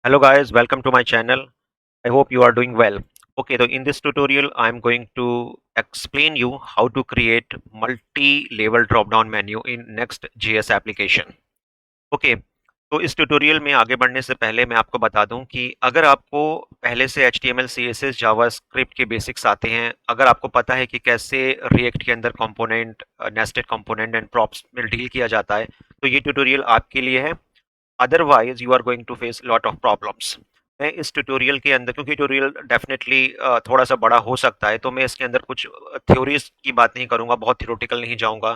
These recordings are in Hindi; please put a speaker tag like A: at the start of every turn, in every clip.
A: Hello guys, welcome to my channel. I hope you are doing well. Okay, so in this tutorial I'm going to explain you how to create multi-level drop-down menu in Next.js application. Okay, तो इस ट्यूटोरियल में आगे बढ़ने से पहले मैं आपको बता दूं कि अगर आपको पहले से HTML, CSS, जावास्क्रिप्ट के बेसिक्स आते हैं, अगर आपको पता है कि कैसे रिएक्ट के अंदर component, nested component and props में डील किया जाता है, तो ये ट्यूटोरियल आपके लिए है। Otherwise you are going to face lot of problems. मैं इस ट्यूटोरियल के अंदर, क्योंकि ट्यूटोरियल डेफिनेटली थोड़ा सा बड़ा हो सकता है, तो मैं इसके अंदर कुछ थ्योरीज की बात नहीं करूंगा, बहुत थ्योरेटिकल नहीं जाऊंगा।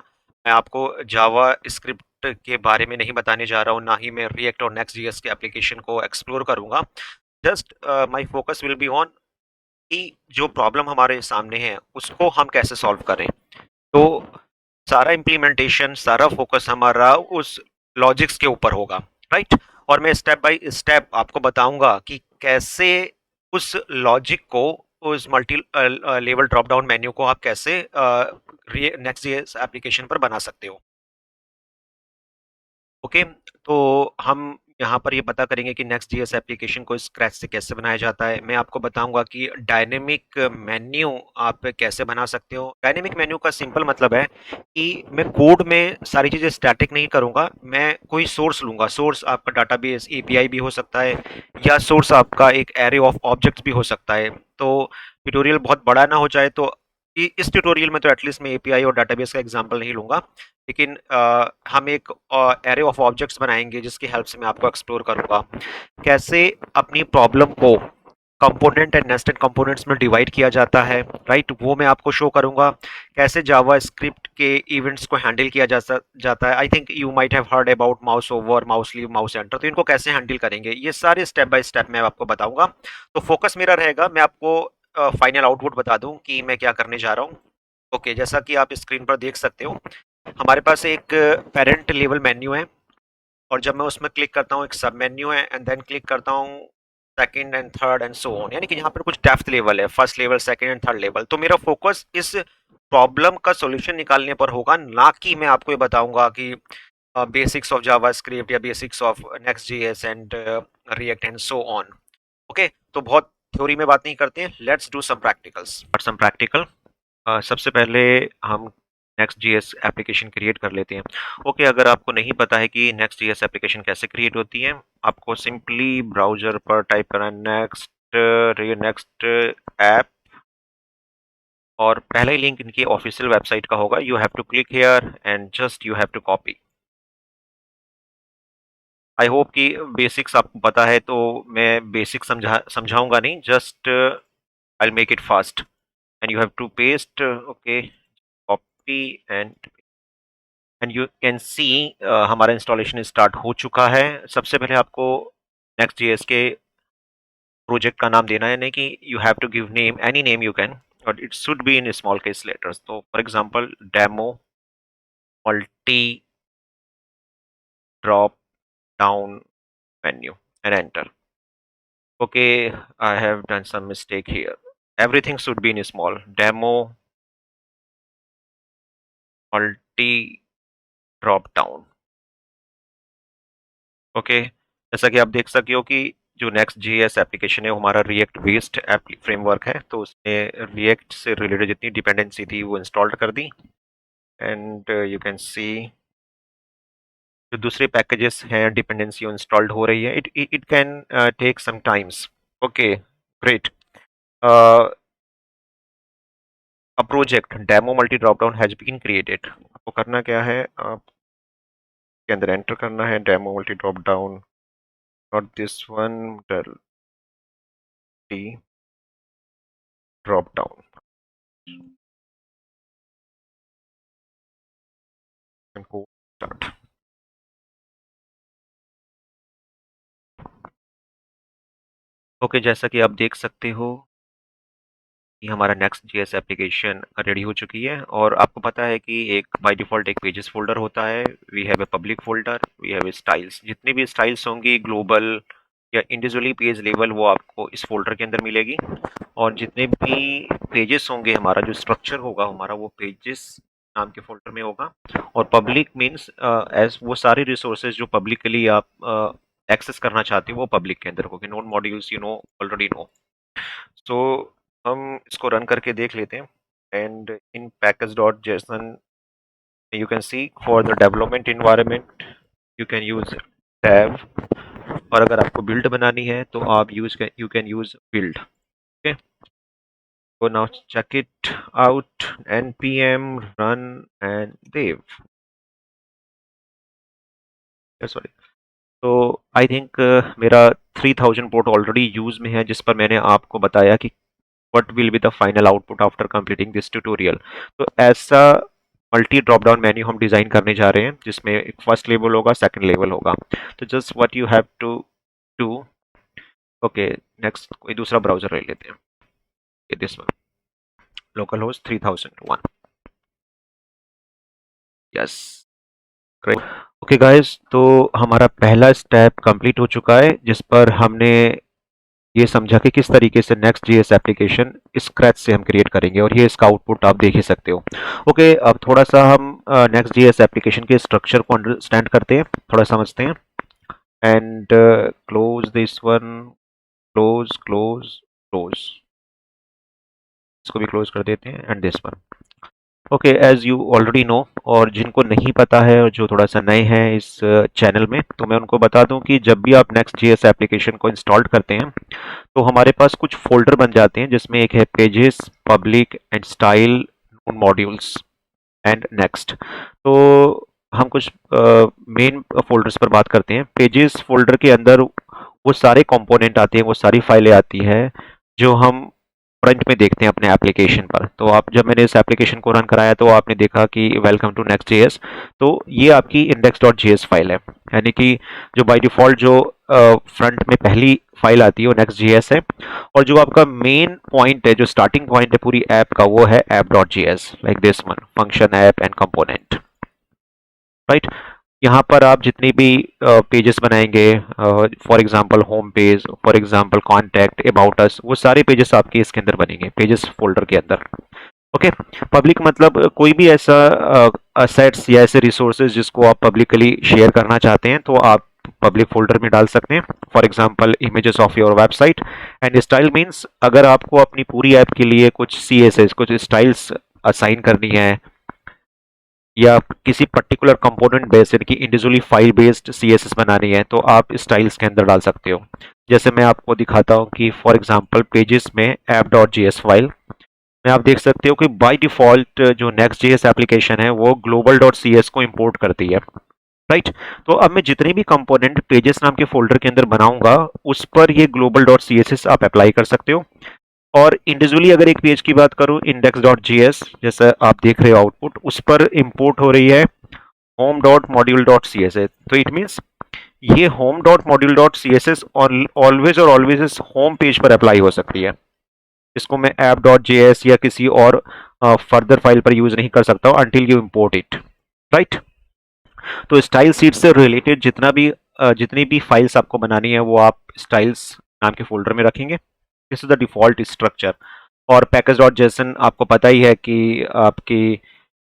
A: मैं आपको जावा स्क्रिप्ट के बारे में नहीं बताने जा रहा हूँ, ना ही मैं रिएक्ट और नेक्स्ट जीएस के एप्लीकेशन को एक्सप्लोर करूंगा। Just my focus will be on कि जो प्रॉब्लम हमारे सामने है उसको हम कैसे सॉल्व करें। तो सारा इम्प्लीमेंटेशन, सारा फोकस हमारा उस लॉजिक्स के ऊपर होगा, राइट। और मैं स्टेप बाय स्टेप आपको बताऊंगा कि कैसे उस लॉजिक को, उस multi level drop down menu को आप कैसे नेक्स्ट एप्लीकेशन पर बना सकते हो। ओके, तो हम यहाँ पर ये पता करेंगे कि नेक्स्ट जीएस एप्लीकेशन को स्क्रैच से कैसे बनाया जाता है। मैं आपको बताऊंगा कि डायनेमिक मेन्यू आप कैसे बना सकते हो। डायनेमिक मेन्यू का सिंपल मतलब है कि मैं कोड में सारी चीज़ें स्टैटिक नहीं करूंगा, मैं कोई सोर्स लूंगा। सोर्स आपका डाटाबेस एपीआई भी हो सकता है, या सोर्स आपका एक एरे ऑफ ऑब्जेक्ट्स भी हो सकता है। तो ट्यूटोरियल बहुत बड़ा ना हो जाए, तो इस ट्यूटोरियल में तो एटलीस्ट मैं एपीआई और डाटाबेस का एग्जांपल नहीं लूंगा, लेकिन हम एक एरे ऑफ ऑब्जेक्ट्स बनाएंगे जिसकी हेल्प से मैं आपको एक्सप्लोर करूंगा कैसे अपनी प्रॉब्लम को कंपोनेंट एंड नेस्टेड कंपोनेंट्स में डिवाइड किया जाता है, राइट। वो मैं आपको शो करूंगा कैसे जावा स्क्रिप्ट के इवेंट्स को हैंडल किया जाता है। I think you might have heard about mouse over, mouse leave, mouse enter, तो इनको कैसे हैंडल करेंगे, ये सारे स्टेप बाय स्टेप मैं आपको बताऊंगा। तो फोकस मेरा रहेगा, मैं आपको फाइनल आउटपुट बता दूं कि मैं क्या करने जा रहा हूँ। ओके, जैसा कि आप स्क्रीन पर देख सकते हो, हमारे पास एक पेरेंट लेवल मेन्यू है, और जब मैं उसमें क्लिक करता हूँ एक सब मेन्यू है, एंड देन क्लिक करता हूँ second and third and so on, यानी कि यहाँ पर कुछ डेप्थ लेवल है, first level, second and third level. तो मेरा फोकस इस प्रॉब्लम का सॉल्यूशन निकालने पर होगा, ना कि मैं आपको ये बताऊंगा कि बेसिक्स ऑफ जावास्क्रिप्ट या basics of Next JS and React and so on. Okay, तो बहुत थ्योरी में बात नहीं करते हैं, let's do some practicals. Some practical. सबसे पहले हम नेक्स्ट जीएस एप्लीकेशन क्रिएट कर लेते हैं। ओके, अगर आपको नहीं पता है कि नेक्स्ट जीएस एप्लीकेशन कैसे क्रिएट होती है, आपको सिंपली ब्राउजर पर टाइप करना नेक्स्ट ऐप, और पहला ही लिंक इनकी ऑफिशियल वेबसाइट का होगा। You have to click here and just you have to copy. I hope कि बेसिक्स आपको पता है, तो मैं बेसिक समझाऊंगा नहीं, just I make it fast and you have to paste. Okay, copy and you can see हमारा इंस्टॉलेशन स्टार्ट हो चुका है। सबसे पहले आपको नेक्स्ट जेएस के प्रोजेक्ट का नाम देना है, यानी कि you have to give name, any name you can, और it should be in small case letters. तो for example demo multi drop down menu and enter. Okay, I have done some mistake here, everything should be in small, demo multi drop down। Okay, जैसा कि आप देख सकते हो कि जो नेक्स्ट जीएस एप्लीकेशन है वो हमारा रिएक्ट बेस्ड फ्रेमवर्क है, तो उसने रिएक्ट से रिलेटेड जितनी डिपेंडेंसी थी वो इंस्टॉल्ड कर दी। एंड यू कैन सी जो दूसरे पैकेजेस हैं डिपेंडेंसी इंस्टॉल्ड हो रही है। It can take some times. Okay, great. A project demo multi drop down has been created. आपको करना क्या है, आपके अंदर एंटर करना है demo multi drop down, not this one, the drop down, start. Okay, जैसा कि आप देख सकते हो कि हमारा नेक्स्ट जेएस एप्लीकेशन रेडी हो चुकी है, और आपको पता है कि एक बाय डिफॉल्ट एक पेजेस फोल्डर होता है। We have a public folder, we have a styles. जितनी भी स्टाइल्स होंगी ग्लोबल या इंडिविजुअली पेज लेवल, वो आपको इस फोल्डर के अंदर मिलेगी। और जितने भी पेजेस होंगे, हमारा जो स्ट्रक्चर होगा हमारा, वो पेजेस नाम के फोल्डर में होगा। और पब्लिक मीन्स एज वो सारे रिसोर्सेज जो पब्लिकली आप एक्सेस करना चाहते हो वो पब्लिक के अंदर होगी। Known modules you know already know. So हम इसको रन करके देख लेते हैं। And in package dot JSON you can see for the development environment you can use tab, और अगर आपको बिल्ड बनानी है तो आप you can use build. Okay, so now check it out, npm run and dev. Sorry. तो आई थिंक मेरा 3000 पोर्ट ऑलरेडी यूज में है, जिस पर मैंने आपको बताया कि what will be the final output after completing this tutorial. तो ऐसा मल्टी ड्रॉप डाउन मेन्यू हम डिजाइन करने जा रहे हैं, जिसमें एक फर्स्ट लेवल होगा, सेकंड लेवल होगा। तो just what you have to do, okay, next कोई दूसरा ब्राउजर ले लेते हैं, this one, local host 3001। Yes, great. Okay guys, तो हमारा पहला स्टेप कंप्लीट हो चुका है, जिस पर हमने ये समझा कि किस तरीके से नेक्स्ट जीएस एप्लीकेशन स्क्रैच से हम क्रिएट करेंगे, और ये इसका आउटपुट आप देख ही सकते हो। ओके, अब थोड़ा सा हम नेक्स्ट जीएस एप्लीकेशन के स्ट्रक्चर को अंडरस्टैंड करते हैं, थोड़ा समझते हैं। And close this one, close close close, इसको भी क्लोज कर देते हैं, and this one. Okay, as you already know, और जिनको नहीं पता है और जो थोड़ा सा नए हैं इस चैनल में, तो मैं उनको बता दूं कि जब भी आप नेक्स्ट जीएस एप्लीकेशन को इंस्टॉल करते हैं तो हमारे पास कुछ फोल्डर बन जाते हैं, जिसमें एक है pages, public and style, modules and next. तो हम कुछ मेन फोल्डर्स पर बात करते हैं। पेजेस फोल्डर के अंदर वो सारे कंपोनेंट आते हैं, वो सारी फाइलें आती हैं जो हम फ्रंट में देखते हैं अपने एप्लीकेशन पर। तो आप, जब मैंने इस एप्लीकेशन को रन कराया तो आपने देखा कि वेलकम टू नेक्स्ट जेएस, तो ये आपकी इंडेक्स डॉट जेएस फाइल है, यानी कि जो बाय डिफॉल्ट जो फ्रंट में पहली फाइल आती है वो नेक्स्ट जेएस है, और जो आपका मेन पॉइंट है, जो स्टार्टिंग पॉइंट है पूरी ऐप का, वो है app dot JS, like this one, function app and component, right. यहाँ पर आप जितनी भी पेजेस बनाएंगे, for example home page, for example contact, about us, वो सारे पेजेस आपके इसके अंदर बनेंगे, पेजेस फोल्डर के अंदर। ओके, पब्लिक मतलब कोई भी ऐसा असेट्स या ऐसे रिसोर्सेज जिसको आप पब्लिकली शेयर करना चाहते हैं, तो आप पब्लिक फोल्डर में डाल सकते हैं, for example images of your website. And style means अगर आपको अपनी पूरी ऐप के लिए कुछ सीएसएस, कुछ स्टाइल्स असाइन करनी है, या किसी पर्टिकुलर कंपोनेंट बेस्ड, यानी कि इंडिविजुअली फाइल बेस्ड सीएसएस बनानी है, तो आप स्टाइल्स के अंदर डाल सकते हो। जैसे मैं आपको दिखाता हूँ कि फॉर एग्जांपल पेजेस में ऐप डॉट जेएस फाइल में आप देख सकते हो कि बाय डिफॉल्ट जो नेक्स्ट जेएस एप्लीकेशन है वो ग्लोबल डॉट सीएस को इंपोर्ट करती है, राइट। तो अब मैं जितने भी कंपोनेंट पेजेस नाम के फोल्डर के अंदर बनाऊंगा, उस पर ये ग्लोबल डॉट सीएसएस आप अप्लाई कर सकते हो। और इंडिविजुअली अगर एक पेज की बात करूं, इंडेक्स डॉट जीएस, जैसा आप देख रहे हो आउटपुट, उस पर इंपोर्ट हो रही है home dot module dot C S S. तो इट मीन्स ये home dot module dot C S S always और ऑलवेज इस होम पेज पर अप्लाई हो सकती है। इसको मैं ऐप डॉट जे एस या किसी और फर्दर फाइल पर यूज नहीं कर सकता हूं until you import it, right. तो स्टाइल सीट से रिलेटेड जितनी भी फाइल्स आपको बनानी है, वो आप स्टाइल्स नाम के फोल्डर में रखेंगे। This is the default structure. और पैकेज डॉट जेसन, आपको पता ही है कि आपकी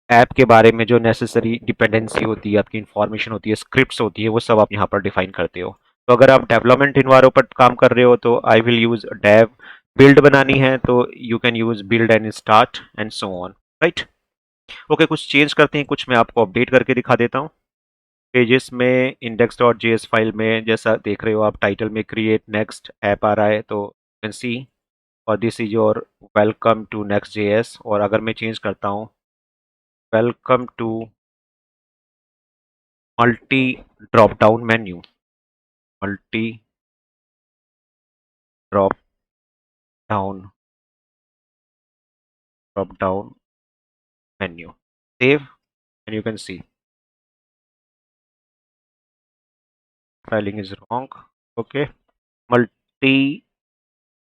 A: ऐप के बारे में जो नेसेसरी डिपेंडेंसी होती है, आपकी इंफॉर्मेशन होती है, स्क्रिप्ट्स होती है, वो सब आप यहाँ पर डिफाइन करते हो। तो अगर आप डेवलपमेंट इन्वायरमेंट पर काम कर रहे हो तो I will use dev. Build बनानी है तो you can use build and start and so on, right. Okay, कुछ चेंज करते हैं, कुछ मैं आपको अपडेट करके दिखा देता हूँ। पेजेस में इंडेक्स डॉट जेएस फाइल में जैसा देख रहे हो आप, टाइटल में क्रिएट नेक्स्ट ऐप आ रहा है, तो यू कैन सी, और this is your welcome to Next JS. और अगर मैं चेंज करता हूँ welcome to multi drop down menu, multi drop down menu, save, and you can see filing is wrong. Okay, multi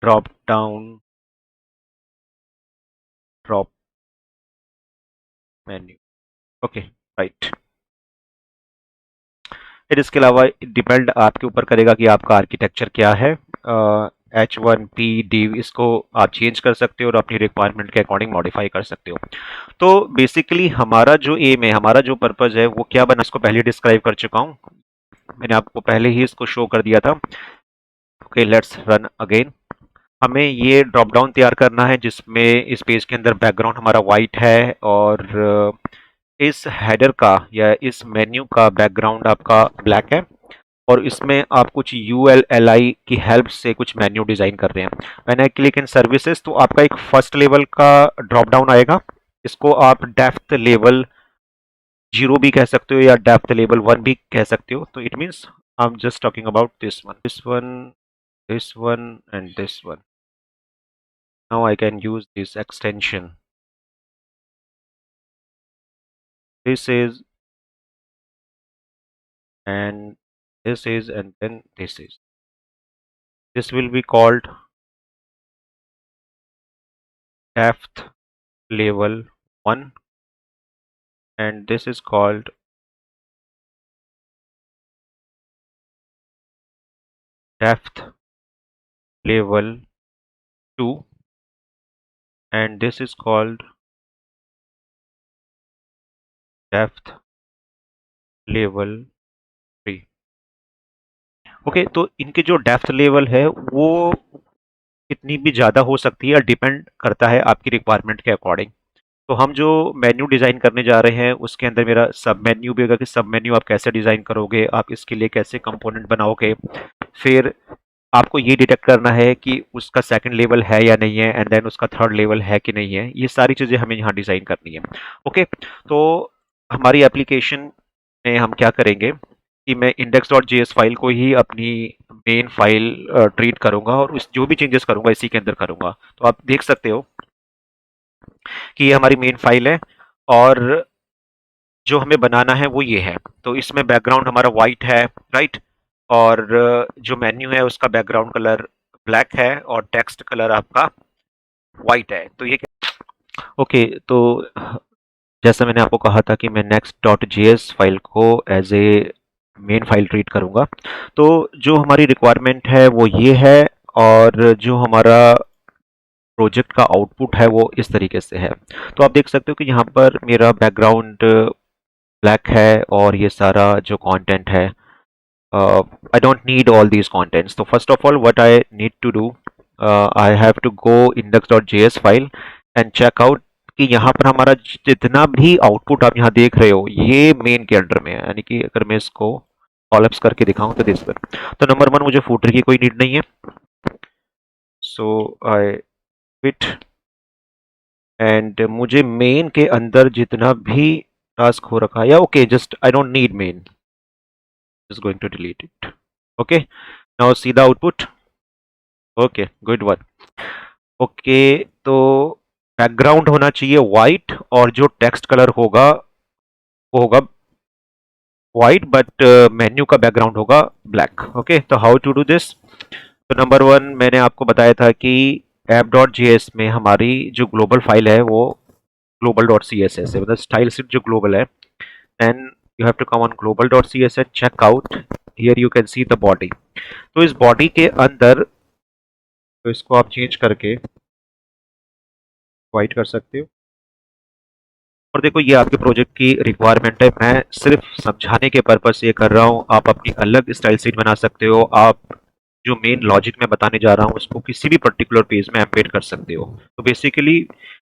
A: drop menu, okay, right. फिर इसके अलावा डिपेंड आपके ऊपर करेगा कि आपका आर्किटेक्चर क्या है। H1P D, इसको आप चेंज कर सकते हो और अपनी रिक्वायरमेंट के अकॉर्डिंग मॉडिफाई कर सकते हो। तो बेसिकली हमारा जो एम है, हमारा जो पर्पज है, वो क्या बना, इसको पहले डिस्क्राइब कर चुका हूँ। मैंने आपको पहले ही इसको शो कर दिया था। Okay, let's run again. हमें ये ड्रॉप डाउन तैयार करना है जिसमें इस पेज के अंदर बैकग्राउंड हमारा वाइट है और इस हेडर का या इस मेन्यू का बैकग्राउंड आपका ब्लैक है और इसमें आप कुछ ULLI की हेल्प से कुछ मेन्यू डिजाइन कर रहे हैं। When I click in services तो आपका एक फर्स्ट लेवल का ड्रॉप डाउन आएगा। इसको आप डेप्थ लेवल 0 भी कह सकते हो या डेप्थ लेवल 1 भी कह सकते हो। तो it means I am just talking about this one and this one. Now I can use this extension. This is and this is and then this is. This will be called depth level 1 and this is called depth level 2 and this is called depth level 3. Okay, तो इनके जो डेप्थ लेवल है वो कितनी भी ज़्यादा हो सकती है, डिपेंड करता है आपकी रिक्वायरमेंट के अकॉर्डिंग। तो हम जो मेन्यू डिज़ाइन करने जा रहे हैं उसके अंदर मेरा सब मेन्यू भी होगा कि सब मेन्यू आप कैसे डिज़ाइन करोगे, आप इसके लिए कैसे कंपोनेंट बनाओगे। फिर आपको ये डिटेक्ट करना है कि उसका सेकंड लेवल है या नहीं है एंड देन उसका थर्ड लेवल है कि नहीं है। ये सारी चीज़ें हमें यहाँ डिज़ाइन करनी है। ओके, तो हमारी एप्लीकेशन में हम क्या करेंगे कि मैं index.js फाइल को ही अपनी मेन फाइल ट्रीट करूंगा और उस जो भी चेंजेस करूंगा इसी के अंदर करूंगा। तो आप देख सकते हो कि ये हमारी मेन फाइल है और जो हमें बनाना है वो ये है। तो इसमें बैकग्राउंड हमारा वाइट है, राइट, और जो मेन्यू है उसका बैकग्राउंड कलर ब्लैक है और टेक्स्ट कलर आपका वाइट है। तो ये ओके, तो जैसा मैंने आपको कहा था कि मैं next.js फाइल को as a main file treat करूंगा। तो जो हमारी रिक्वायरमेंट है वो ये है और जो हमारा प्रोजेक्ट का आउटपुट है वो इस तरीके से है। तो आप देख सकते हो कि यहाँ पर मेरा बैकग्राउंड ब्लैक है और ये सारा जो कंटेंट है, I don't need all these contents. So first of all, what I need to do, I have to go index.js file and check out कि यहाँ पर हमारा जितना भी आउटपुट आप यहाँ देख रहे हो ये मेन के अंडर में है। यानी कि अगर मैं इसको कॉलअप्स करके दिखाऊं तो दिस पर, तो नंबर 1 मुझे फूटर की कोई नीड नहीं है। सो आई क्विट एंड मुझे मेन के अंदर जितना भी टास्क हो रखा है या okay, just I don't need main, just going to delete it. Okay, now see the output. Okay, good one. Okay, तो बैकग्राउंड होना चाहिए वाइट और जो टेक्स्ट कलर होगा वो होगा वाइट बट मेन्यू का बैकग्राउंड होगा ब्लैक। ओके, तो हाउ टू डू दिस? तो नंबर 1 मैंने आपको बताया था कि app.js में हमारी जो ग्लोबल फाइल है वो global.css है, मतलब स्टाइल शीट जो ग्लोबल है। Then you have to come on global.css and check out, here you can see the body। तो इस बॉडी के अंदर तो इसको आप चेंज करके वाइट कर सकते हो और देखो ये आपके प्रोजेक्ट की रिक्वायरमेंट है, मैं सिर्फ समझाने के पर्पज से ये कर रहा हूँ। आप अपनी अलग स्टाइल शीट बना सकते हो, आप जो मेन लॉजिक मैं बताने जा रहा हूँ उसको किसी भी पर्टिकुलर पेज में एम्बेड कर सकते हो। तो बेसिकली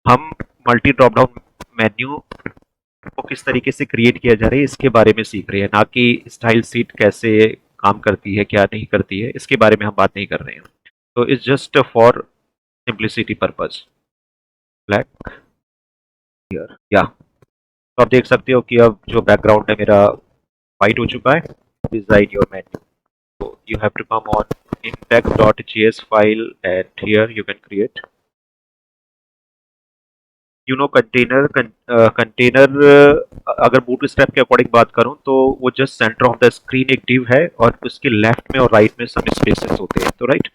A: हम मल्टी ड्रॉप डाउन मेन्यू को किस तरीके से क्रिएट किया जा रहा है इसके बारे में सीख रहे हैं, ना कि स्टाइल शीट कैसे काम करती है क्या नहीं करती है इसके बारे में हम बात नहीं कर रहे हैं। तो it's just for simplicity purpose. Black here या, तो आप देख सकते हो कि अब जो बैकग्राउंड है मेरा वाइट हो चुका है। Design your menu, so you have to come on index.js file and here you can create container. अगर बूटस्ट्रैप के अकॉर्डिंग बात करूं तो वो just centre of the screen एक div है और उसके लेफ्ट में और राइट में सब स्पेसेस होते हैं। तो राइट,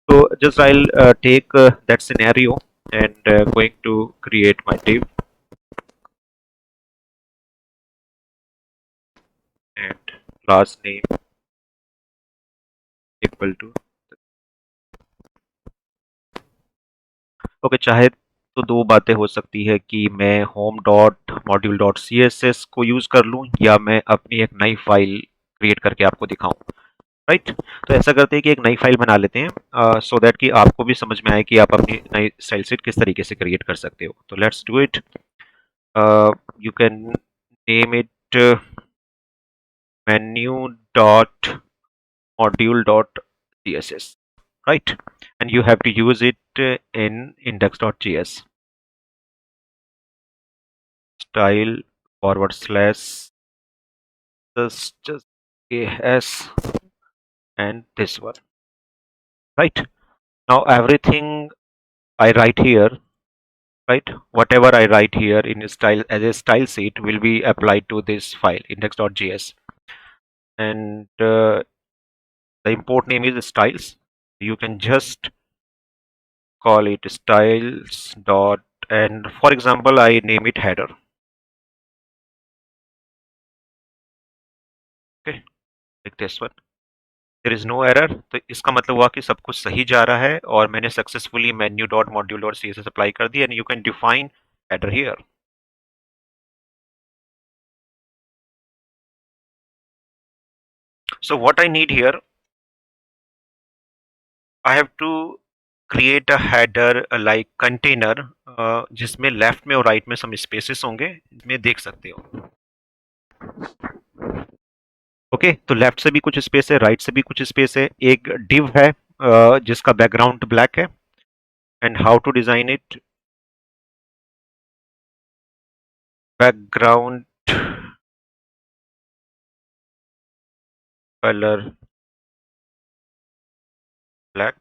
A: तो just I will take that scenario and going to create my div and class name equal to, okay, चाहे तो दो बातें हो सकती है कि मैं home dot module dot C S S को यूज़ कर लूँ या मैं अपनी एक नई फाइल क्रिएट करके आपको दिखाऊं, राइट। तो ऐसा करते हैं कि एक नई फाइल बना लेते हैं सो दैट कि आपको भी समझ में आए कि आप अपनी नई स्टाइल शीट किस तरीके से क्रिएट कर सकते हो। तो let's do it. You can name it menu dot module dot css, right? And you have to use it in index.js. Style forward slash just as and this one, right? Now everything I write here, right? Whatever I write here in style as a style sheet will be applied to this file index.js, and the import name is styles. You can just call it styles dot, and for example I name it header. Okay, like this one. There is no error, तो इसका मतलब हुआ कि सब कुछ सही जा रहा है और मैंने successfully menu dot module dot css apply कर दी, and you can define header here. So what I need here, I have to create a header like container जिसमें लेफ्ट में और राइट में सम स्पेसेस होंगे, इसमें देख सकते हो। ओके, तो लेफ्ट से भी कुछ स्पेस है, राइट से भी कुछ स्पेस है। एक div है जिसका बैकग्राउंड ब्लैक है, and how to design it, background colour black,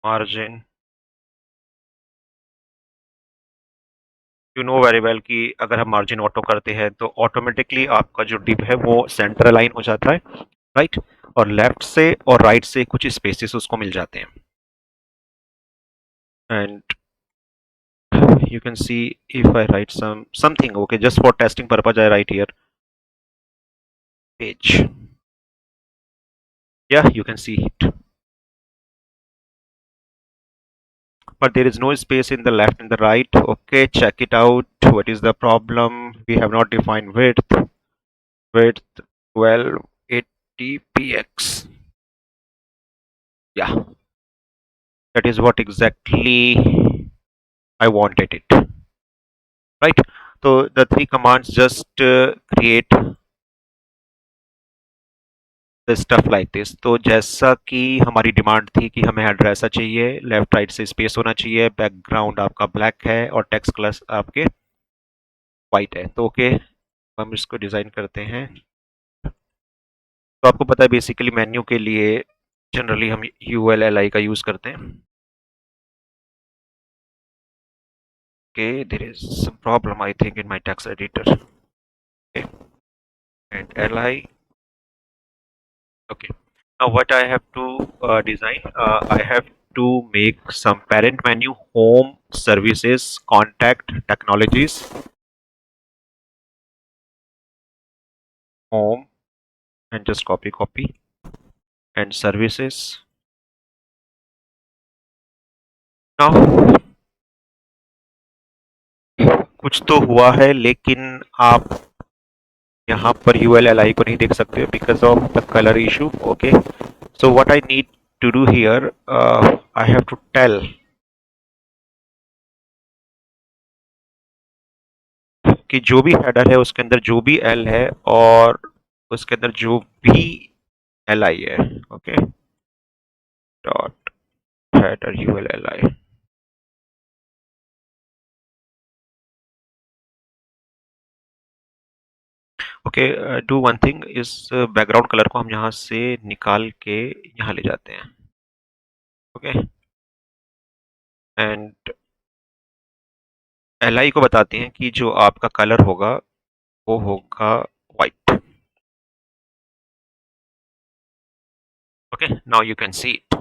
A: margin, you know very well कि अगर हम मार्जिन ऑटो करते हैं तो ऑटोमेटिकली आपका जो डिव है वो सेंटर अलाइन हो जाता है, राइट। और लेफ्ट से और राइट से कुछ स्पेसेस उसको मिल जाते हैं, and you can see if I write something, okay, just for testing purpose I write here page. Yeah, you can see it, but there is no space in the left and the right. Okay, check it out. What is the problem? We have not defined width 1280 px. Yeah, that is what exactly I wanted it, right? So the three commands just create the stuff like this. तो जैसा कि हमारी डिमांड थी कि हमें हेडर ऐसा चाहिए, लेफ्ट राइट से स्पेस होना चाहिए, बैकग्राउंड आपका ब्लैक है और टेक्स्ट कलर आपके वाइट है, तो ओके हम इसको डिज़ाइन करते हैं। तो आपको पता है बेसिकली मेन्यू के लिए जनरली हम ULLI का यूज़ करते हैं। Okay, there is some problem I think in my text editor. Okay, and li. Okay, now what I have to design, I have to make some parent menu, home, services, contact, technologies, home, and just copy, and services. Now कुछ तो हुआ है लेकिन आप यहाँ पर ULLI को नहीं देख सकते हो because of the colour issue. Okay, so what I need to do here, I have to tell कि जो भी हेडर है उसके अंदर जो भी L है और उसके अंदर जो भी LI है, okay, dot header ULLI। Okay, do one thing, इस बैकग्राउंड कलर को हम यहाँ से निकाल के यहाँ ले जाते हैं, ओके, एंड LI को बताते हैं कि जो आपका कलर होगा वो होगा white. Okay, now you can see it.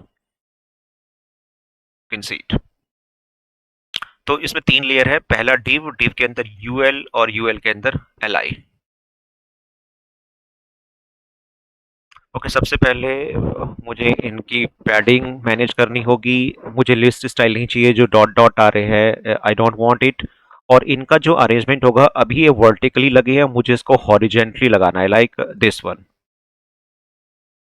A: तो इसमें 3 लेयर है। पहला डिव के अंदर UL और UL के अंदर LI। ओके, सबसे पहले मुझे इनकी पैडिंग मैनेज करनी होगी। मुझे लिस्ट स्टाइल नहीं चाहिए जो डॉट डॉट आ रहे हैं, आई डोंट वांट इट। और इनका जो अरेंजमेंट होगा, अभी ये वर्टिकली लगे हैं, मुझे इसको हॉरिजेंटली लगाना है, like this one.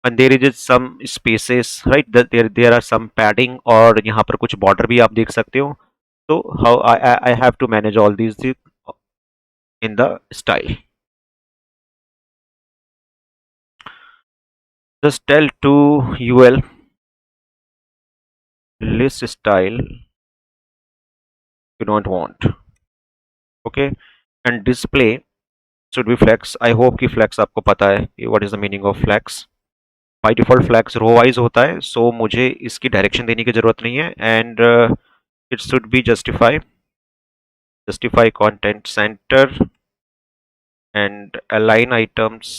A: And there is some spaces, right, there are some padding, और यहाँ पर कुछ बॉर्डर भी आप देख सकते हो। तो how I have to manage all these in the style. Just tell to UL list style you don't want. Okay, and display should be flex. I hope कि flex आपको पता है कि what is the meaning of flex. By default flex row wise होता है, so मुझे इसकी डायरेक्शन देने की जरूरत नहीं है, and it should be justify content center and align items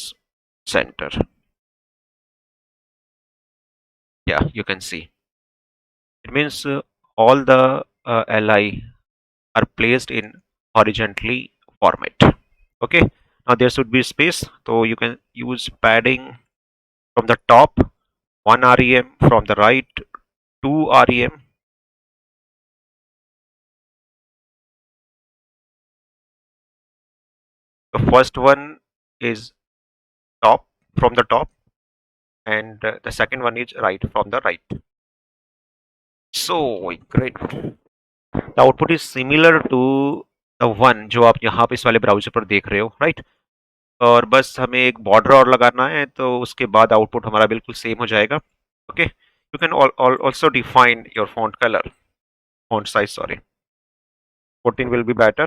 A: center. Yeah, you can see it means all the li are placed in horizontally format. Okay, now there should be space, so you can use padding from the top, 1 rem, from the right 2 rem. The first one is top, from the top, and the second one is right, from the right. So great. The output is similar to the one जो आप यहाँ पे इस वाले ब्राउजर पर देख रहे हो, राइट। और बस हमें एक बॉर्डर और लगाना है, तो उसके बाद आउटपुट हमारा बिल्कुल सेम हो जाएगा। Okay, you can also define your font colour, font size, sorry, 14 will be better,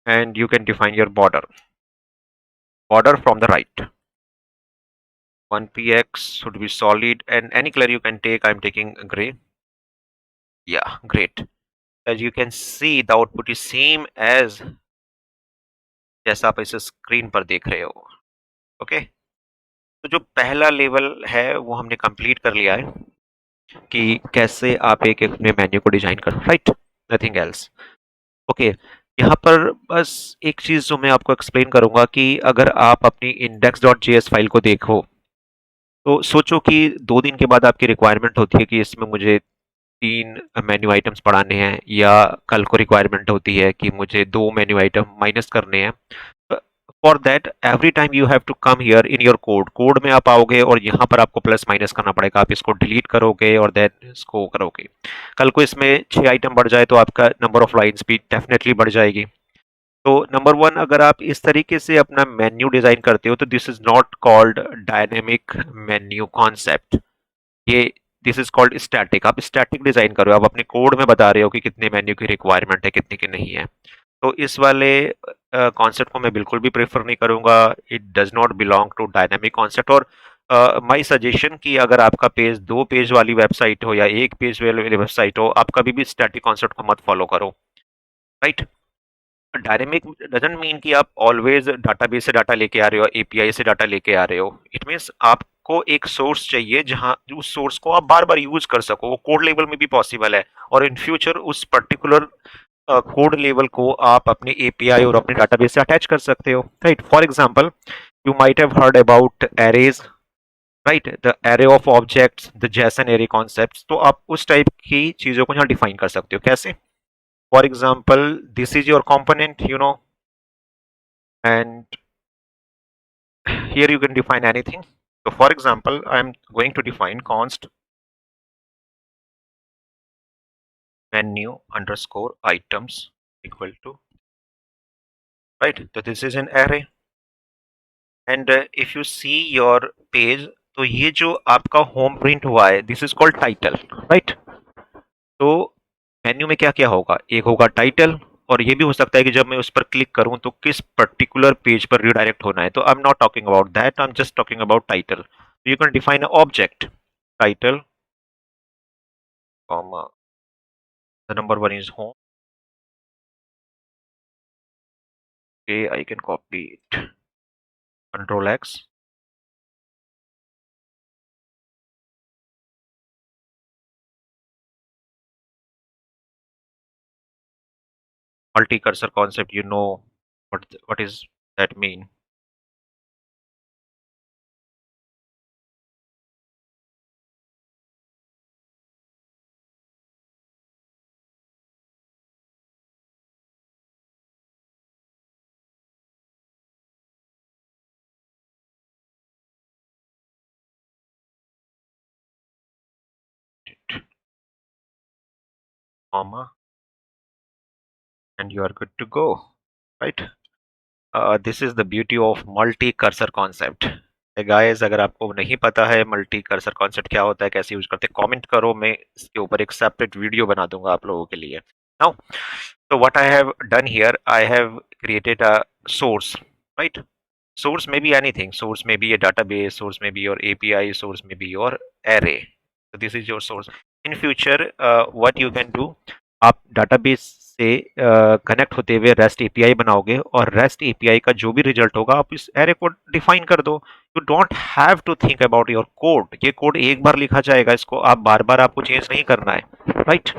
A: and you can define your border from the right. 1px should be solid, and any color you can take. I'm taking gray. Yeah, great. As you can see, the output is same as जैसा आप इस स्क्रीन पर देख रहे हो। ओके, तो जो पहला लेवल है वो हमने कंप्लीट कर लिया है कि कैसे आप एक अपने मेन्यू को डिजाइन कर, राइट, नथिंग एल्स। ओके, यहाँ पर बस एक चीज़ जो मैं आपको एक्सप्लेन करूँगा कि अगर आप अपनी index.js फाइल को देखो, तो सोचो कि 2 दिन के बाद आपकी रिक्वायरमेंट होती है कि इसमें मुझे 3 मेन्यू आइटम्स बढ़ाने हैं, या कल को रिक्वायरमेंट होती है कि मुझे 2 मेन्यू आइटम माइनस करने हैं। For that every time you have to come here in your code में आप आओगे, और यहाँ पर आपको प्लस माइनस करना पड़ेगा। आप इसको डिलीट करोगे और देन इसको करोगे। कल को इसमें 6 आइटम बढ़ जाए तो आपका नंबर ऑफ लाइन्स भी डेफिनेटली बढ़ जाएगी। तो नंबर वन, अगर आप इस तरीके से अपना मेन्यू डिजाइन करते हो, तो this is not called dynamic menu concept. ये दिस इज कॉल्ड स्टैटिक। आप स्टैटिक डिजाइन कर रहे हो, आप अपने कोड में बता रहे हो कि कितने मेन्यू की रिक्वायरमेंट है, कितने की नहीं है। तो इस वाले कॉन्सेप्ट को मैं बिल्कुल भी प्रेफर नहीं करूंगा। It does not belong to dynamic concept. और माय सजेशन कि अगर आपका पेज 2 पेज वाली वेबसाइट हो या 1 पेज वाली वेबसाइट हो, आप कभी भी स्टैटिक कॉन्सेप्ट को मत फॉलो करो, राइट। डायनेमिक डजंट मीन कि आप ऑलवेज डाटाबेस से डाटा लेके आ रहे हो, एपीआई से डाटा लेके आ रहे हो। इट मीन्स आपको एक सोर्स चाहिए जहां उस सोर्स को आप बार बार यूज कर सको। वो कोड लेवल में भी पॉसिबल है, और इन फ्यूचर उस पर्टिकुलर कोड लेवल को आप अपने एपीआई और अपने डाटाबेस से अटैच कर सकते हो, right. For example, you might have heard about arrays, right, the array of objects, the Jason array concepts. तो आप उस टाइप की चीजों को यहाँ डिफाइन कर सकते हो। कैसे? For example, this is your component, and here you can define anything. So for example, I'm going to define const menu underscore items equal to, right. So this is an array, and if you see your page, तो ये जो आपका होम प्रिंट हुआ है, this is called title, right. तो मेन्यू में क्या क्या होगा? एक होगा टाइटल, और ये भी हो सकता है कि जब मैं उस पर क्लिक करूं तो किस पर्टिकुलर पेज पर रिडायरेक्ट होना है। तो I am not talking about that, I am just talking about title. You can define a object title, comma, the number one is home. Okay, I can copy it. Control X. Multi cursor concept, you know what is that mean? comma, and you are good to go, right? This is the beauty of multi cursor concept. Guys, अगर आपको नहीं पता है मल्टी कर्सर कॉन्सेप्ट क्या होता है, कैसे यूज करते हैं, कमेंट करो, मैं इसके ऊपर एक सेपरेट वीडियो बना दूंगा आप लोगों के लिए. Now, so what I have done here, I have created a source, right? Source may be anything. Source may be a database, source may be your API, source may be your array. So this is your source. In future, what you can do, आप database से कनेक्ट होते हुए REST API बनाओगे और REST API का जो भी रिजल्ट होगा आप इस array को डिफाइन कर दो. You don't have to think about your code. ये कोड एक बार लिखा जाएगा, इसको आप बार बार आपको चेंज नहीं करना है, राइट?